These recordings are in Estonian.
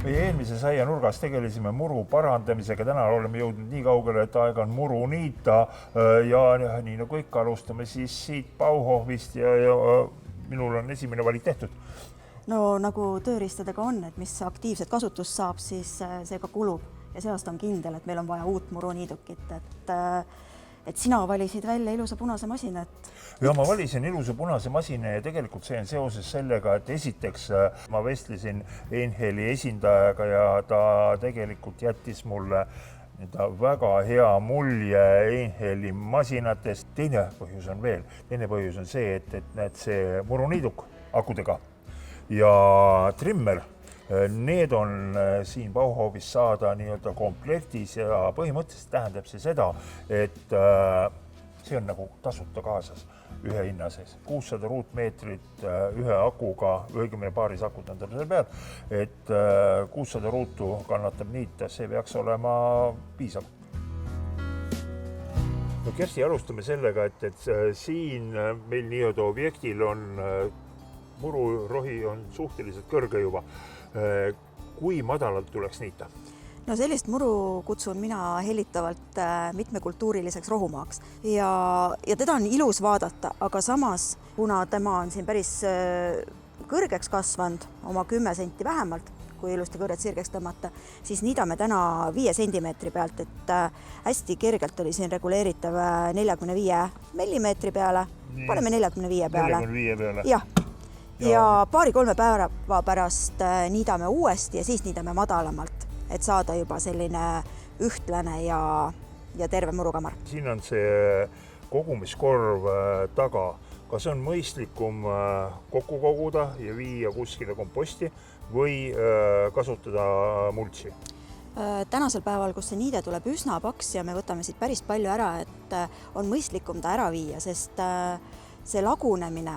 Meie eelmises aianurgas tegelesime muru parandamisega. Täna oleme jõudnud nii kaugele, et aeg on muru niita ja nii nagu ikka alustame siis siit Bauhofist ja minul on esimene valik tehtud. No nagu tööriistadega on, et mis aktiivset kasutust saab, siis see ka kulub ja see aasta on kindel, et meil on vaja uut muruniidukit, et sina valisid välja ilusa punase masina. Ja ma valisin ilusa punase masina ja tegelikult see on seoses sellega, et esiteks ma vestlesin Einheli esindajaga ja ta tegelikult jättis mulle väga hea mulje Einheli masinatest. Teine põhjus on veel. Teine põhjus on see, et näed see muruniiduk akudega ja trimmer. Need on siin Bauhofis saada nii-öelda komplektis ja põhimõtteliselt tähendab see seda, et see on nagu tasuta kaasas ühe hinna sees. 600 ruutmeetrit ühe akuga, õigemini paaris akud on selle peal, et 600 ruutu kannatab niita, see peaks olema piisav. No Kersti, alustame sellega, et siin meil nii-öelda objektil on mururohi on suhteliselt kõrge juba. Kui madalalt tuleks niita? No sellist muru kutsun mina hellitavalt mitmekultuuriliseks rohumaaks ja teda on ilus vaadata, aga samas, kuna tema on siin päris kõrgeks kasvanud, oma 10 senti vähemalt, kui ilusti kõrged sirgeks tõmmata, siis niidame täna 5 sentimeetri pealt, et hästi kergelt oli siin reguleeritav 45 millimeetri peale, paneme 45 peale. 45 peale. Jah. Ja paari-kolme päeva pärast niidame uuesti ja siis niidame madalamalt, et saada juba selline ühtlane ja terve murukamar. Siin on see kogumiskorv taga. Kas on mõistlikum kokku koguda ja viia kuskile komposti või kasutada multsi? Tänasel päeval, kus see niide tuleb üsna paks ja me võtame siit päris palju ära, et on mõistlikum ta ära viia, sest see lagunemine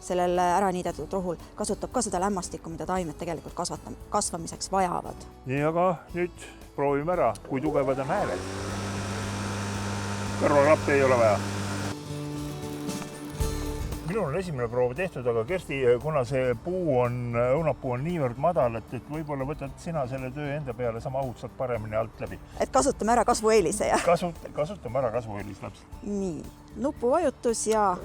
sellel ära niidetud rohul kasutab ka seda lämmastikku, mida taimed tegelikult kasvamiseks vajavad. Nii, aga nüüd proovime ära, kui tugevad on hääled. Kõrvalappi ei ole vaja. Minul on esimene proov tehtud, aga Kersti, kuna see õunapuu on niivõrd madal, et võib-olla võtad sina selle töö enda peale, sa mahud saad paremini alt läbi. Et kasutame ära kasvueelise ja? Kasutame ära kasvueelise täpselt. Nii, nupuvajutus ja...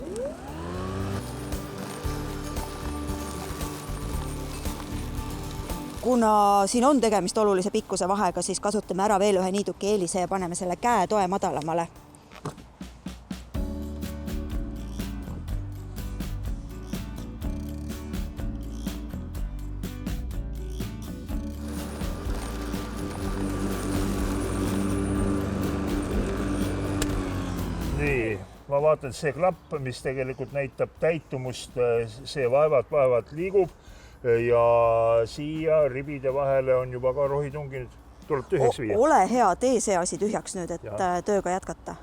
Kuna siin on tegemist olulise pikkuse vahega, siis kasutame ära veel ühe niiduki eelise ja paneme selle käetoe madalamale. Nii, ma vaatan, see klapp, mis tegelikult näitab täitumust, see vaevalt liigub. Ja siia ribide vahele on juba ka rohi tunginud. Tuleb tühjaks viia. Ole hea, tee see asi tühjaks nüüd, et tööga jätkata.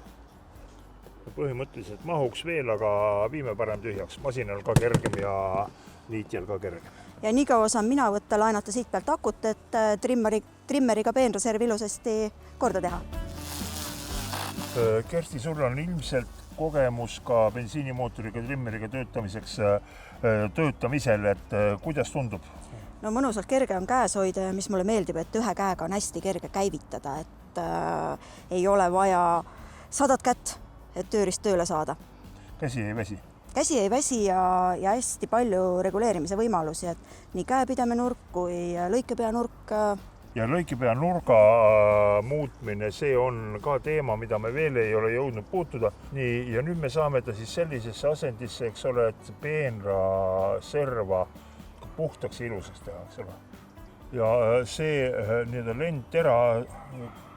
Põhimõtteliselt mahuks veel, aga viime parem tühjaks. Masinal ka kergem ja niitjal ka kergem. Ja nii kaua saan mina võtta laenata siit pealt akut, et trimmeriga peenreserv ilusasti korda teha. Kersti, sul on ilmselt kogemus ka bensiinimootoriga trimmeriga töötamisel, et kuidas tundub? No mõnusalt kerge on käes hoida ja mis mulle meeldib, et ühe käega on hästi kerge käivitada, et ei ole vaja 100 kätt, et tööriist tööle saada. Käsi ei väsi? Käsi ei väsi ja hästi palju reguleerimise võimalusi, et nii käepideme nurk kui lõikepea nurk. Ja lõikepea nurga muutmine, see on ka teema, mida me veel ei ole jõudnud puutuda. Nii, ja nüüd me saame ta siis sellisesse asendisse, eks ole, et peenra serva puhtaks ja ilusaks teha, eks ole. Ja see nii-öelda lendtera,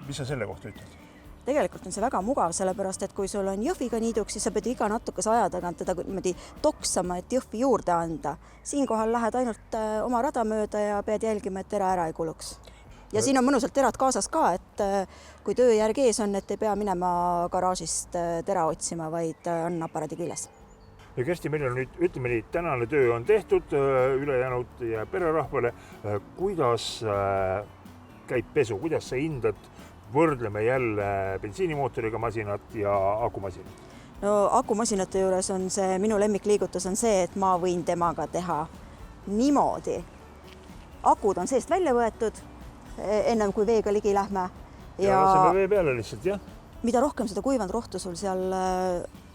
mis sa selle kohta ütled? Tegelikult on see väga mugav, sellepärast, et kui sul on jõhviga niiduks, siis sa pead iga natukese aja tagant teda toksama, et jõhvi juurde anda. Siinkohal lähed ainult oma rada mööda ja pead jälgima, et tera ära ei kuluks. Ja siin on mõnusalt terad kaasas ka, et kui töö järg ees on, et ei pea minema garaažist tera otsima, vaid on aparaadi küljes. Ja Kersti, meil on nüüd, ütleme nii, tänane töö on tehtud, ülejäänud ja pererahvale. Kuidas käib pesu? Kuidas sa hindad? Võrdleme jälle bensiinimootoriga masinat ja akumasinat. No akumasinate juures on see, minu lemmikliigutus on see, et ma võin temaga teha niimoodi, akud on seest välja võetud, ennem kui veega ligi lähme. Ja laseme vee peale lihtsalt, jah? Mida rohkem seda kuivanud rohtu sul seal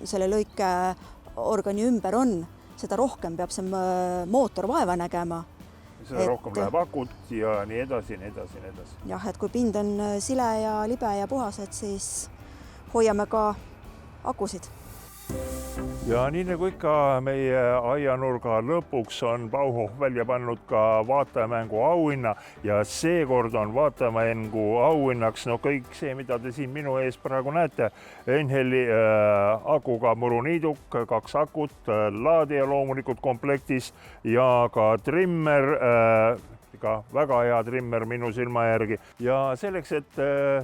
selle lõikeorgani ümber on, seda rohkem peab see mootor vaeva nägema. Seda rohkem läheb akut ja nii edasi, nii edasi, nii edasi. Jah, et kui pind on sile ja libe ja puhas, et siis hoiame ka akusid. Ja nii nagu ikka meie aianurga lõpuks on Bauhof välja pannud ka vaatajamängu auhinna ja seekord on vaatajamängu auhinnaks kõik see, mida te siin minu ees praegu näete. Einheli akuga muruniiduk, 2 akut, laadija loomulikult komplektis ja ka trimmer, väga hea trimmer minu silma järgi. Ja selleks, et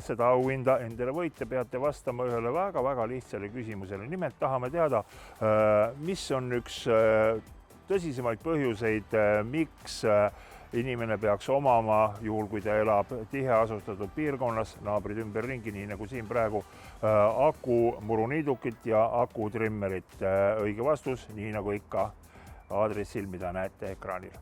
seda auhinda endale võite, peate vastama ühele väga lihtsale küsimusele. Nimelt tahame teada, mis on üks tõsisemaid põhjuseid, miks inimene peaks omama, juhul kui ta elab tiheasustatud piirkonnas, naabrid ümberringi, nii nagu siin praegu, aku muruniidukit ja aku trimmerit. Õige vastus, nii nagu ikka aadressil, mida näete ekraanil.